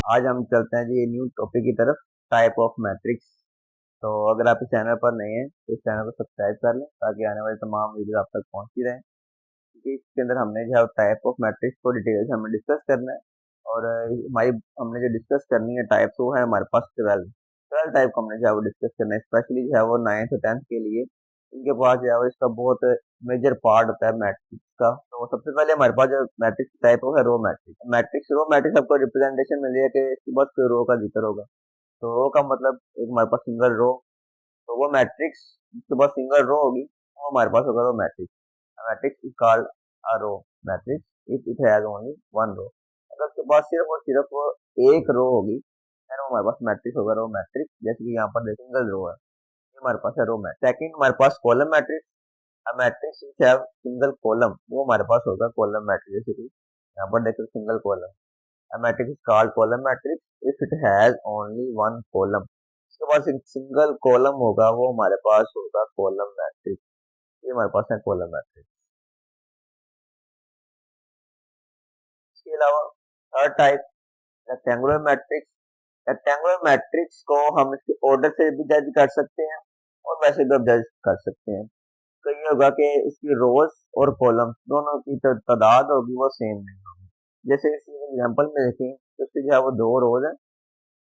आज हम चलते हैं जी न्यू टॉपिक की तरफ, टाइप ऑफ मैट्रिक्स। तो अगर आप इस चैनल पर नए हैं तो इस चैनल को सब्सक्राइब कर लें ताकि आने वाले तमाम वीडियो आप तक पहुंचती रहें, क्योंकि इसके अंदर हमने जो है टाइप ऑफ मैट्रिक्स को डिटेल से हमें डिस्कस करना है। और हमारी हमने जो डिस्कस करनी है टाइप्स, वो है हमारे पास 12 टाइप को हमने जो है वो डिस्कस करना है, स्पेशली जो है वो 9th और 10th के लिए। इनके पास जो है वो इसका बहुत मेजर पार्ट होता है मैट्रिक्स का। तो सबसे पहले हमारे पास जो मैट्रिक्स टाइप है रो मैट्रिक्स। रो मैट्रिक्स आपको रिप्रेजेंटेशन मिली है कि इसके बाद कोई रो का जिक्र होगा। तो रो का मतलब एक हमारे पास सिंगल रो। तो वो मैट्रिक्स जिसके पास सिंगल रो होगी वो हमारे पास होगा row matrix. Matrix is called a row matrix if it has only one row. अगर उसके पास सिर्फ और सिर्फ एक रो होगी then वो हमारे पास मैट्रिक्स होगा रो मैट्रिक्स। जैसे कि यहाँ पर सिंगल रो है, ये हमारे पास है रो मैट्रिक्स। सेकंड हमारे पास column matrix. A matrix which have single column, वो हमारे पास होगा कॉलम मैट्रिक्स। जैसे कि यहाँ पर देखो single column, a matrix is called column matrix if it has only one column। इसके पास एक सिंगल कॉलम होगा वो हमारे पास होगा कॉलम मैट्रिक्स। ये हमारे पास है कॉलम मैट्रिक्स। इसके अलावा third type rectangular matrix. Rectangular matrix को हम इसके ऑर्डर से भी जज कर सकते हैं और वैसे भी जज कर सकते हैं। तो ये होगा कि इसकी रोज और कॉलम दोनों की तादाद होगी वो सेम नहीं होगी। जैसे इस एग्जांपल में देखें तो इसकी जो है वो 2 रोज है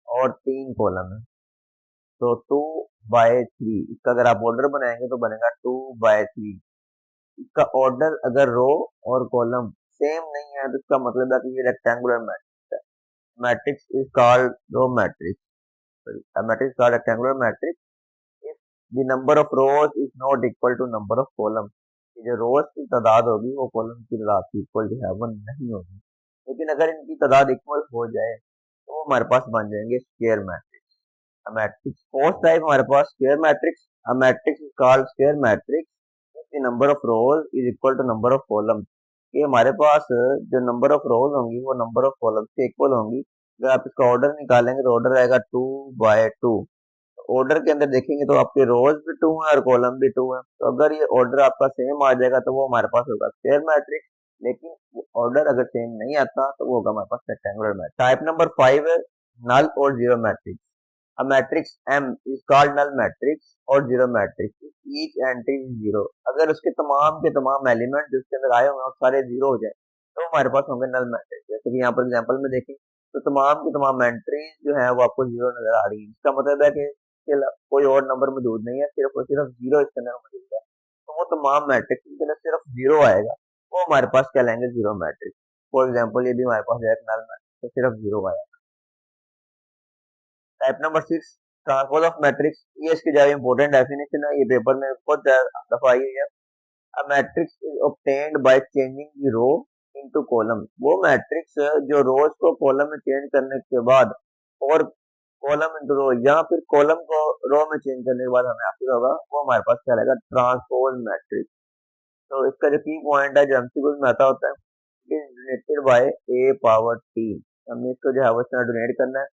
और 3 कॉलम है। तो 2/3, इसका अगर आप ऑर्डर बनाएंगे तो बनेगा 2/3। इसका ऑर्डर अगर रो और कॉलम सेम नहीं है तो इसका मतलब है कि ये रेक्टेंगुलर मैट्रिक्स है। Matrix is called row matrix. Matrix called rectangular matrix if the number of rows is not equal to number of column. जो रोज की तादाद होगी वो कॉलम की तादाद की इक्वल जो है वो नहीं होगी। लेकिन अगर इनकी तादाद इक्वल हो जाए तो वो हमारे पास बन जाएंगे square matrix. Matrix fourth type हमारे पास square matrix. A matrix is called square matrix if the number of rows is equal to number of column. ये हमारे पास जो नंबर ऑफ रोज होंगी वो नंबर ऑफ कॉलम से इक्वल होंगी। अगर आप इसका ऑर्डर निकालेंगे तो ऑर्डर आएगा 2/2। ऑर्डर के अंदर देखेंगे तो आपके रोज भी 2 है और कॉलम भी 2 है। तो अगर ये ऑर्डर आपका सेम आ जाएगा तो वो हमारे पास होगा स्क्वायर मैट्रिक्स। लेकिन ऑर्डर अगर सेम नहीं आता तो वो होगा हमारे पास रेक्टेंगुलर मैट्रिक्स। टाइप नंबर 5 है नल और zero matrix. A matrix M is called null matrix और zero matrix. each entry is zero। अगर उसके तमाम के तमाम एलिमेंट जो उसके अंदर आए होंगे और सारे जीरो हो जाए तो हमारे पास होंगे नल मैट्रिक्स। जैसे कि यहाँ पर एग्जांपल में देखें तो तमाम की तमाम एंट्रीज जो है वो आपको जीरो नजर आ रही है। इसका मतलब है कि कोई और नंबर मौजूद नहीं है, सिर्फ और सिर्फ जीरो इसके अंदर मौजूद है। तो वो तमाम मैट्रिक्स के अंदर सिर्फ जीरो आएगा, वो हमारे पास कहलाएंगे जीरो मैट्रिक्स। फॉर एग्जाम्पल ये भी हमारे पास एक नल मैट्रिक्स, तो सिर्फ जीरो आएगा। Type number 6 transpose of matrix. ये इसकी ज्यादा इंपॉर्टेंट डेफिनेशन है, ये पेपर में बहुत दफा आई है। A matrix is obtained by changing the row into column. वो मैट्रिक्स जो रोज को कॉलम में चेंज करने के बाद और कॉलम इनटू रो या फिर कॉलम को रो में चेंज करने के बाद हमें हासिल होगा वो हमारे पास क्या रहेगा ट्रांसपोज मैट्रिक्स। तो इसका जो की पॉइंट है जो एमसीक्यूज में आता होता है, it is donated bye A power T. हमने इसको जो है वो इस तरह डोनेट करना है।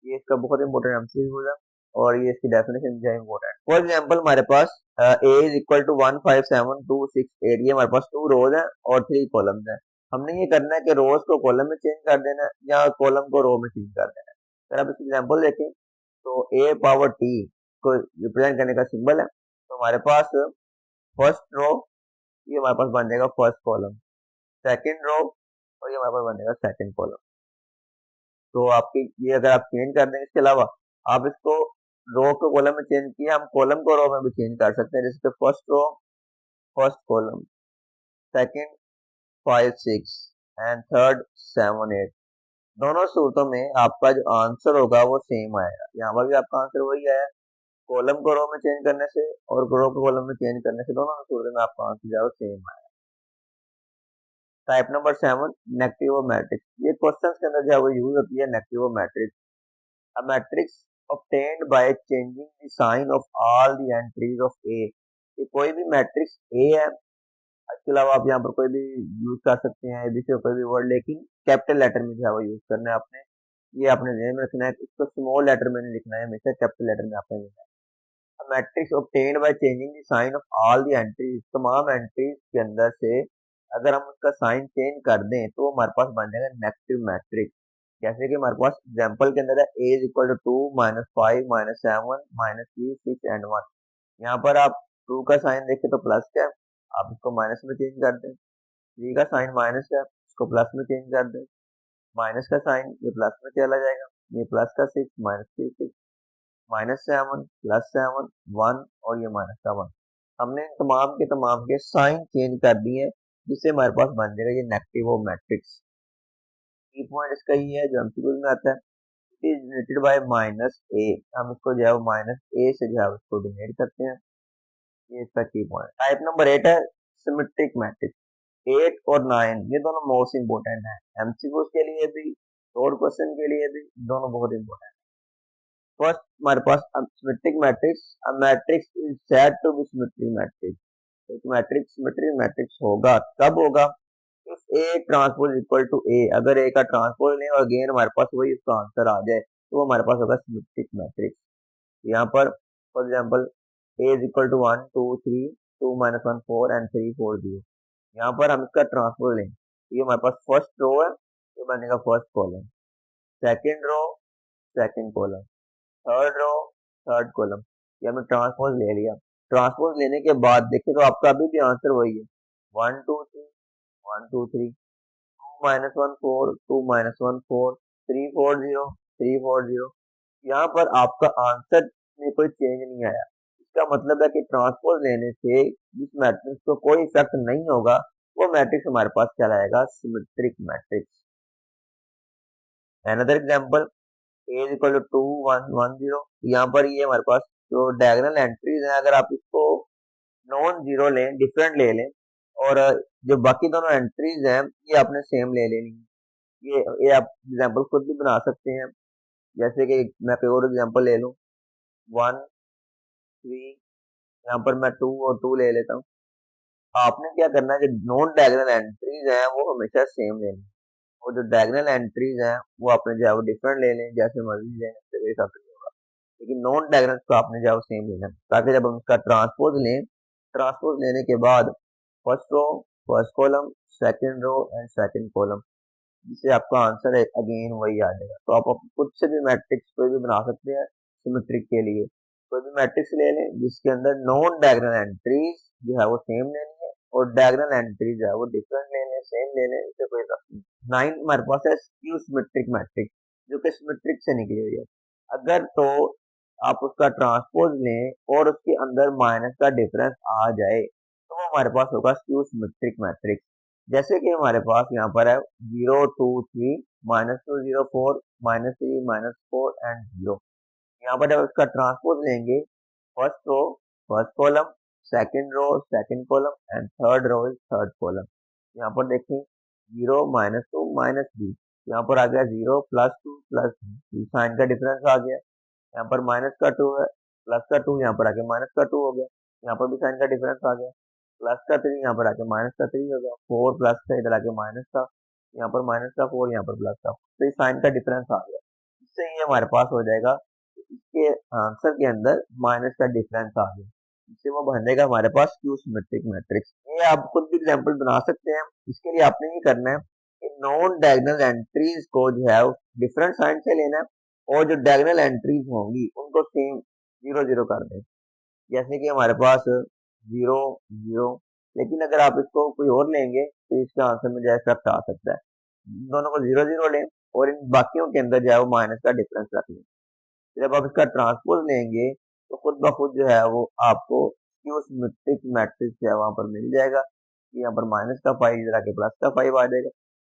ये इसका बहुत इंपॉर्टेंट एमसीक्यूज है और ये इसकी डेफिनेशन जो है इंपॉर्टेंट। फॉर एग्जांपल हमारे पास ए इज इक्वल टू 157 2 6 8, ये हमारे पास 2 रोज है और 3 कॉलम्स है। हमने ये करना है कि रोज को कॉलम में चेंज कर देना है या कॉलम को रो में चेंज कर देना है। अगर आप इसकी एग्जांपल देखें तो ए पावर टी को रिप्रेजेंट करने का सिंबल है। तो हमारे पास फर्स्ट रो, ये हमारे पास बन जाएगा फर्स्ट कॉलम। सेकंड रो और ये हमारे पास बन जाएगा सेकंड कॉलम। तो आपकी ये अगर आप चेंज कर देंगे, इसके अलावा आप इसको रो को कॉलम में चेंज किया, हम कॉलम को रो में भी चेंज कर सकते हैं। जैसे first row first column, second 5 6 and third 7 8। दोनों सूरतों में आपका जो आंसर होगा वो सेम आएगा। यहाँ पर भी आपका आंसर वही आया, कॉलम को रो में चेंज करने से और रो को कॉलम में चेंज करने से दोनों सूरतों में आपका आंसर जो है वो सेम आया। Type number 7 negative matrix. ये क्वेश्चंस के अंदर जो है वो यूज होती है negative matrix. A matrix obtained by changing the sign of all the entries of A। ये कोई भी मैट्रिक्स A है, इसके अलावा आप यहाँ पर कोई भी यूज कर सकते हैं एबी से कोई भी वर्ड, लेकिन कैपिटल लेटर में जो है वो यूज करना है आपने। ये आपने ध्यान में रखना है, इसको स्मॉल लेटर में नहीं लिखना है, हमेशा कैपिटल लेटर में आपने लिखना है। Matrix obtained by changing the sign of all the entries। तमाम एंट्रीज के अंदर से अगर हम उसका साइन चेंज कर दें तो हमारे पास बन जाएगा नेगेटिव मैट्रिक्स। जैसे कि हमारे पास एग्जाम्पल के अंदर है ए इज इक्वल टू 2 -5 -7 -3 6 एंड 1। यहाँ पर आप 2 का साइन देखें तो प्लस का है, आप इसको माइनस में चेंज कर दें। 3 का साइन माइनस है, इसको प्लस में चेंज कर दें। माइनस का साइन ये प्लस में चला जाएगा, ये प्लस का 6 -3 6 -7 +7 1 और ये माइनस का 1। हमने तमाम के साइन चेंज कर दिए जिससे हमारे पास बन जाएगा ये नेगेटिव ऑफ मैट्रिक्स। की पॉइंट इसका ये है जो एमसीक्यू में आता है, it is denoted by -a। हम इसको जो है -a से जो है उसको डिनोट करते हैं। ये इसका की पॉइंट। टाइप नंबर 8 है सिमेट्रिक मैट्रिक्स। 8 और 9 ये दोनों मोस्ट इंपोर्टेंट है, एमसीक्यू के लिए भी और क्वेश्चन के लिए भी, दोनों बहुत इंपोर्टेंट। फर्स्ट हमारे पास symmetric matrix, a matrix is said to be symmetric matrix. एक मैट्रिक्स सिमेट्रिक मैट्रिक्स होगा तब होगा if A transpose equal to A, अगर ए का ट्रांसपोज लें और अगेन हमारे पास वही इसका आंसर आ जाए तो वो हमारे पास होगा सिमेट्रिक मैट्रिक्स। यहाँ पर for example A is equal to 1 2 3 2 -1 4 and 3 4 0। यहाँ पर हम इसका ट्रांसपोज लें, ये हमारे पास फर्स्ट रो है, ये बनेगा first column, second row second column, third row third column. ये हमने ट्रांसपोज ले लिया। ट्रांसपोज लेने के बाद देखिए तो आपका अभी भी आंसर वही है, 1 2 3 1 2 3 2 -1 4 2 -1 4 3 4 0 3 4 0। यहाँ पर आपका आंसर में कोई चेंज नहीं आया। इसका मतलब है कि ट्रांसपोज लेने से जिस मैट्रिक्स को कोई इफेक्ट नहीं होगा वो मैट्रिक्स हमारे पास कहलाएगा symmetric matrix. Another example A is equal to 2 1 1 0। यहाँ पर ये हमारे पास जो डायगोनल एंट्रीज हैं अगर आप इसको नॉन जीरो लें, डिफरेंट ले लें, और जो बाकी दोनों एंट्रीज हैं ये आपने सेम ले लेनी है। ये आप एग्जांपल खुद भी बना सकते हैं। जैसे कि मैं कोई और एग्जांपल ले लूँ 1 3, यहाँ पर मैं 2 और 2 ले लेता हूँ। आपने क्या करना है, जो नॉन डायगोनल एंट्रीज हैं वो हमेशा सेम लेनी, और जो डायगोनल एंट्रीज हैं वो आपने जो है वो डिफरेंट ले लें, जैसे मर्जी लें, उससे कोई फर्क नहीं होगा। लेकिन नॉन डायगोनल को आपने जो है वो सेम लेना, ताकि जब हम उसका ट्रांसपोज लें, ट्रांसपोज लेने के बाद first row first column second row and second column, जिससे आपका आंसर है अगेन वही आ जाएगा। तो आप खुद से भी मैट्रिक्स कोई भी बना सकते हैं सिमेट्रिक के लिए। कोई भी मैट्रिक्स ले लें जिसके अंदर नॉन डायगोनल एंट्रीज जो है वो सेम लेनी है और डायगोनल एंट्रीज जो है वो डिफरेंट ले लें, सेम ले लें, इससे कोई फर्क नहीं। 9 हमारे पास है स्क्यू सिमेट्रिक मैट्रिक्स, जो कि सिमेट्रिक से निकली हुई है। अगर तो आप उसका ट्रांसपोज लें और उसके अंदर माइनस का डिफरेंस आ जाए तो वो हमारे पास होगा स्क्यू सिमेट्रिक मैट्रिक्स। जैसे कि हमारे पास यहाँ पर है 0 2 3 -2 0 4 -3 -4 एंड 0। यहाँ पर जब इसका ट्रांसपोज लेंगे, first row first column second row second column and third row is third column. यहाँ पर देखें 0 -2 -b, यहाँ पर आ गया 0 +2 +b, साइन का डिफरेंस आ गया। यहाँ पर माइनस का 2 है, प्लस का 2 यहाँ पर आके माइनस का 2 हो गया, यहाँ पर भी साइन का डिफरेंस आ गया। प्लस का 3 यहाँ पर आके माइनस का 3 हो गया, 4 प्लस का इधर आके माइनस का, यहाँ पर माइनस का 4 यहाँ पर प्लस का, तो ये साइन का डिफरेंस आ गया। इससे ये हमारे पास हो जाएगा, इसके आंसर के अंदर माइनस का डिफरेंस आ गया, इससे वो बन जाएगा हमारे पास स्क्यू सिमेट्रिक मैट्रिक्स। ये आप खुद भी एग्जाम्पल बना सकते हैं। इसके लिए आपने ये करना है कि नॉन डायगोनल एंट्रीज को जो है डिफरेंट साइन से लेना है और जो डायगोनल एंट्रीज होंगी उनको सेम 0 0 कर दें। जैसे कि हमारे पास 0 0, लेकिन अगर आप इसको कोई और लेंगे तो इसका आंसर में जो है इफेक्ट आ सकता है। दोनों को 0 0 लें और इन बाकियों के अंदर जो है वो माइनस का डिफरेंस रख लें। जब आप इसका ट्रांसपोज लेंगे तो खुद ब खुद जो है वो आपको स्क्यू सिमेट्रिक मैट्रिक्स जो है वहां पर मिल जाएगा। यहाँ पर माइनस का 5 इधर आके प्लस का 5 आ जाएगा,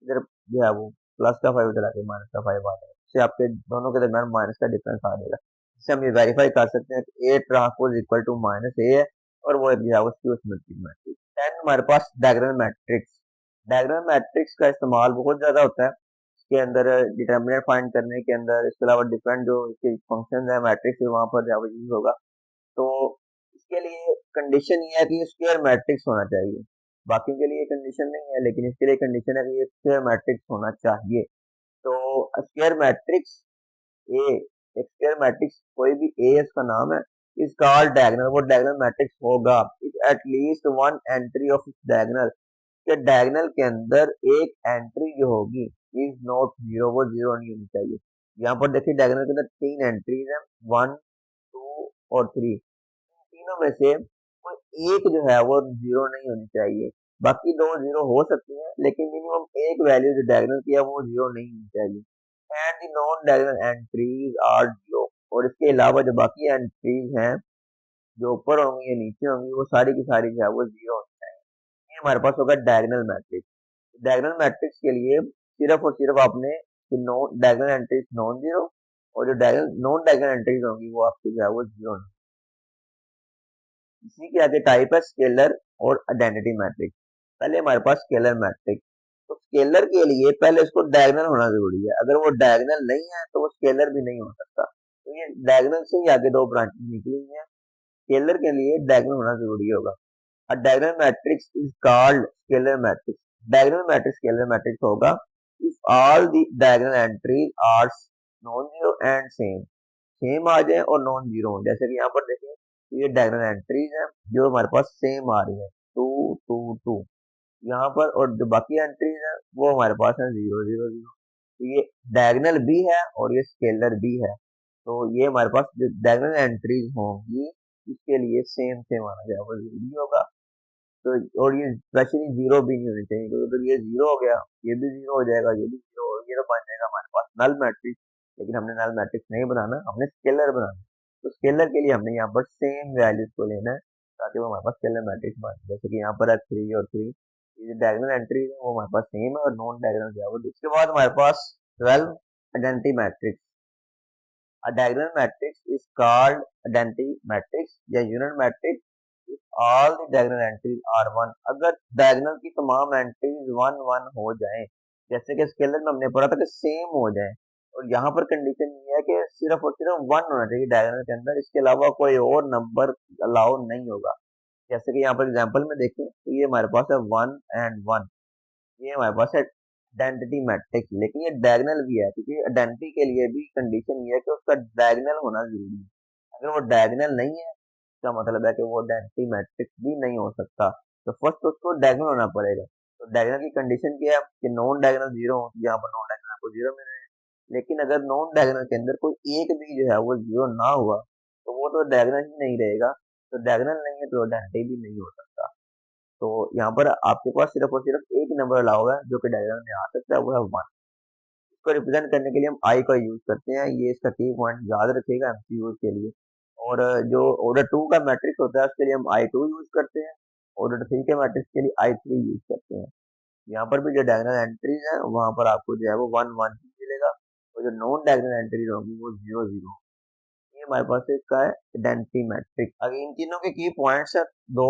इधर जो है वो प्लस का 5 इधर आके माइनस का 5 आ जाएगा, इससे आपके दोनों के दरमियान माइनस का डिफरेंस आ जाएगा। इससे हम ये वेरीफाई कर सकते हैं कि A transpose equal to -a है और वो जो है वो स्क्यू सिमेट्रिक मैट्रिक्स। देन हमारे पास डायगोनल मैट्रिक्स। डायगोनल मैट्रिक्स का इस्तेमाल बहुत ज्यादा होता है के अंदर डिटर्मिनेंट फाइंड करने के अंदर, इसके अलावा डिफरेंट जो इसके फंक्शन है मैट्रिक्स वहां पर जो यूज होगा। तो इसके लिए कंडीशन ये है कि स्क्वायर मैट्रिक्स होना चाहिए, बाकी के लिए कंडीशन नहीं है, लेकिन इसके लिए कंडीशन है कि ये स्क्वायर मैट्रिक्स होना चाहिए। तो स्क्वायर मैट्रिक्स ए, एक स्क्वायर मैट्रिक्स कोई भी ए इसका नाम है, इस कॉल्ड डायगोनल, वो डायगोनल मैट्रिक्स होगा if at least one entry of diagonal, के डायगोनल के अंदर एक एंट्री जो होगी इज नॉट जीरो, वो जीरो नहीं होनी चाहिए। यहाँ पर देखिए डायगोनल के अंदर 3 एंट्रीज हैं, 1 2 और 3। तीनों में से कोई एक जो है वो जीरो नहीं होनी चाहिए। बाकी दो जीरो हो सकती हैं, लेकिन मिनिमम एक वैल्यू जो डायगोनल की है वो जीरो नहीं होनी चाहिए। And the non diagonal entries are zero. और इसके अलावा जो बाकी एंट्रीज हैं, जो ऊपर होंगी या नीचे होंगी, वो सारी की सारी जो है वो जीरो होनी चाहिए। ये हमारे पास होगा डायगोनल मैट्रिक्स। डायगोनल मैट्रिक्स के लिए सिर्फ और सिर्फ आपने कि no diagonal entries non zero, और जो डायगोनल नॉन डायगोनल एंट्रीज होंगी वो आपकी जो है वो जीरो। इसी के आगे टाइप है स्केलर और आइडेंटिटी मैट्रिक्स। पहले हमारे पास स्केलर मैट्रिक्स। तो स्केलर के लिए पहले इसको डायगोनल होना जरूरी है। अगर वो डायगोनल नहीं है तो वो स्केलर भी नहीं हो सकता। तो ये डायगोनल से ही आगे दो ब्रांचेस निकली हुई हैं। स्केलर के लिए डायगोनल होना जरूरी होगा। A diagonal matrix is called scalar matrix. Diagonal matrix scalar matrix होगा if all the diagonal entries are non-zero and same. Same आ जाए और नॉन जीरो हो, जैसे कि यहाँ पर देखें ये डायगोनल एंट्रीज हैं जो हमारे पास सेम आ रही है, 2 2 2 यहाँ पर, और जो बाकी एंट्रीज हैं वो हमारे पास है 0 0 0। तो ये डायगोनल भी है और ये स्केलर भी है। तो ये हमारे पास जो डायगोनल एंट्रीज होंगी इसके लिए सेम सेम आना चाहिए, वो जरूरी होगा। तो और ये स्पेशली जीरो भी नहीं होनी चाहिए, क्योंकि अगर ये जीरो हो गया, ये भी जीरो हो जाएगा, ये भी जीरो हो, ये तो बन जाएगा हमारे पास नल मैट्रिक्स। लेकिन हमने नल मैट्रिक्स नहीं बनाना, हमने स्केलर बनाना। तो स्केलर के लिए हमने यहाँ पर सेम वैल्यूज को लेना है ताकि वो हमारे पास स्केलर मैट्रिक्स बने। जैसे कि यहाँ पर है 3 और 3, ये जो डायगोनल एंट्री है वो हमारे पास सेम है और नॉन डायगोनल जो है वो। इसके बाद हमारे पास 12 identity matrix. A diagonal matrix is called identity matrix या unit matrix if all the diagonal entries are one। अगर diagonal की तमाम एंट्रीज 1 1 हो जाएं, जैसे कि स्केलर में हमने पढ़ा था कि सेम हो जाएं, और यहाँ पर कंडीशन ये है कि सिर्फ और सिर्फ 1 होना चाहिए डायगोनल के अंदर, इसके अलावा कोई और नंबर अलाउ नहीं होगा। जैसे कि यहाँ पर एग्जाम्पल में देखें तो ये हमारे पास है 1 एंड 1, ये हमारे पास है आइडेंटिटी मैट्रिक्स। लेकिन ये डायगोनल भी है, क्योंकि आइडेंटिटी के लिए भी कंडीशन ये है कि उसका डायगोनल होना जरूरी है। अगर वो डायगोनल नहीं है इसका मतलब है कि वो आइडेंटिटी मैट्रिक्स भी नहीं हो सकता। तो फर्स्ट उसको डायगोनल होना पड़ेगा। तो डायगोनल की कंडीशन क्या है कि नॉन डायगोनल जीरो हो, यहाँ पर नॉन डायगोनल आपको जीरो मिल रहा है। लेकिन अगर नॉन डायगोनल के अंदर कोई एक भी जो है वो जीरो ना हुआ तो वो तो डायगोनल ही नहीं रहेगा। तो डायगोनल नहीं है तो आइडेंटिटी भी नहीं हो सकता। तो यहाँ पर आपके पास सिर्फ और सिर्फ एक नंबर अलाउ है जो कि डायग्राम में आ सकता है, वो है 1। इसको रिप्रेजेंट करने के लिए हम आई का यूज करते हैं। ये इसका की पॉइंट याद रखिएगा एमसीक्यू के लिए। और जो ऑर्डर 2 का मैट्रिक्स होता है उसके लिए हम आई 2 यूज करते हैं। ऑर्डर 3 के मैट्रिक्स के लिए आई 3 यूज करते हैं। यहाँ पर भी जो डायगोनल एंट्रीज है वहां पर आपको जो है वो 1 1 ही मिलेगा, और जो नॉन डायगोनल एंट्रीज होगी वो 0 0। ये हमारे पास इसका है आइडेंटिटी मैट्रिक्स। अगर इन तीनों के की पॉइंट्स है दो,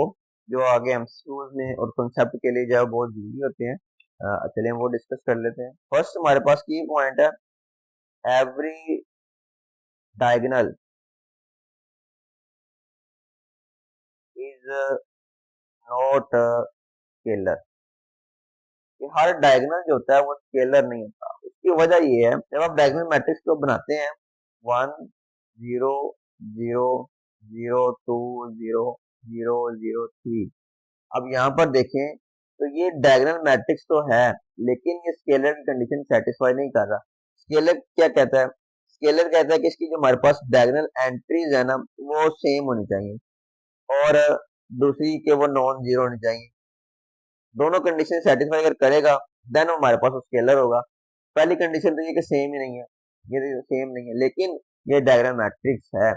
जो आगे एमसीक्यूज में और कॉन्सेप्ट के लिए जो है बहुत जरूरी होते हैं। चलिए हम वो डिस्कस कर लेते हैं। फर्स्ट हमारे पास की पॉइंट है every diagonal is not scalar. कि हर डायगोनल जो होता है वो स्केलर नहीं होता। उसकी वजह ये है, जब आप डायगोनल मैट्रिक्स को बनाते हैं 1 0 0 0 2 0 0 0 3, अब यहाँ पर देखें तो ये डायगोनल मैट्रिक्स तो है, लेकिन ये स्केलर की कंडीशन सेटिस्फाई नहीं कर रहा। स्केलर क्या कहता है? स्केलर कहता है कि इसकी जो हमारे पास डायगोनल एंट्रीज है ना वो सेम होनी चाहिए, और दूसरी के वो नॉन जीरो होनी चाहिए। दोनों कंडीशन सेटिस्फाई अगर करेगा देन हमारे पास स्केलर होगा। पहली कंडीशन तो ये कि सेम ही नहीं है, ये सेम नहीं है, लेकिन ये डायगोनल मैट्रिक्स है।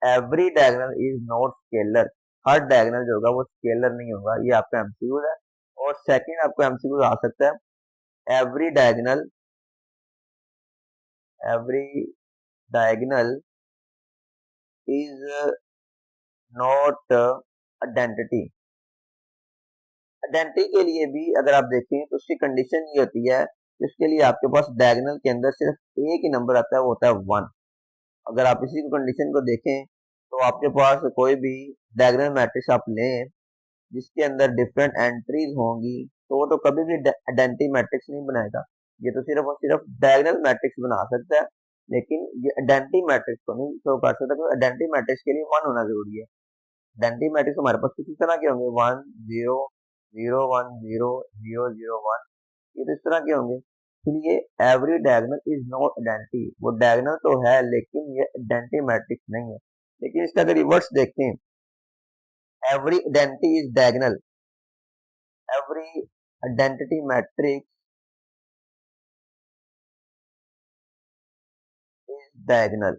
Every diagonal is not scalar. Her diagonal जो होगा वो स्केलर नहीं होगा। ये आपका एमसीक्यू है। और सेकंड आपको एमसीक्यू आ सकता है every diagonal is not identity. Identity के लिए भी अगर आप देखें तो उसकी कंडीशन ये होती है कि उसके लिए आपके पास डायगोनल के अंदर सिर्फ एक ही नंबर आता है, वो होता है 1। अगर आप इसी कंडीशन को देखें तो आपके पास कोई भी डायगोनल मैट्रिक्स आप लें जिसके अंदर डिफरेंट एंट्रीज होंगी तो वो तो कभी भी आइडेंटिटी मैट्रिक्स नहीं बनाएगा। ये तो सिर्फ और सिर्फ डायगोनल मैट्रिक्स बना सकता है, लेकिन ये आइडेंटिटी मैट्रिक्स को नहीं शो कर सकता, क्योंकि आइडेंटिटी मैट्रिक्स के लिए 1 होना जरूरी है। आइडेंटिटी मैट्रिक्स हमारे पास किसी तरह के होंगे 1 0 0 1 0 0 0 1, ये तो इस तरह के होंगे। इसलिए every diagonal is not identity, वो डायगोनल तो है लेकिन ये आइडेंटिटी मैट्रिक्स नहीं है। लेकिन इसका अगर रिवर्स देखें, every identity is diagonal, every identity matrix is diagonal.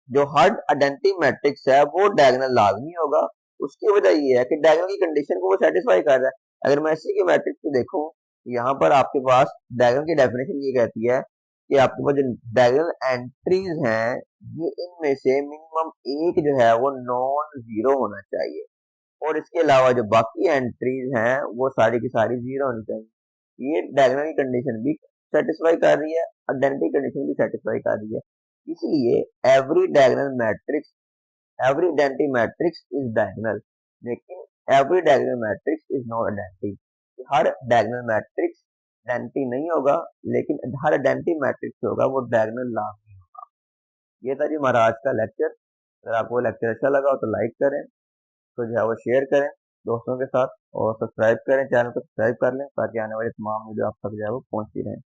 जो हर आइडेंटिटी मैट्रिक्स है वो डायगोनल लाजमी होगा। उसकी वजह ये है कि डायगोनल की कंडीशन को वो सेटिस्फाई कर रहा है। अगर मैं इसी के मैट्रिक्स को देखूं, यहाँ पर आपके पास डायगोनल की डेफिनेशन ये कहती है कि आपके पास जो डायगोनल एंट्रीज हैं, ये इनमें से मिनिमम एक जो है वो नॉन जीरो होना चाहिए, और इसके अलावा जो बाकी एंट्रीज हैं वो सारी की सारी जीरो होनी चाहिए। ये डायगोनल की कंडीशन भी सेटिस्फाई कर रही है, आइडेंटिटी कंडीशन भी सेटिस्फाई कर रही है। इसलिए every diagonal matrix, every identity matrix is diagonal, लेकिन every diagonal matrix is not identity. हर डायगोनल मैट्रिक्स आइडेंटिटी नहीं होगा, लेकिन हर आइडेंटिटी मैट्रिक्स होगा वो डायगोनल ला। ये था जी हमारा आज का लेक्चर। अगर आपको लेक्चर अच्छा लगा हो तो लाइक करें, तो जो है वो शेयर करें दोस्तों के साथ, और सब्सक्राइब करें, चैनल को सब्सक्राइब कर लें ताकि आने वाली तमाम वीडियो आप तक जो है वो पहुंचती रहें।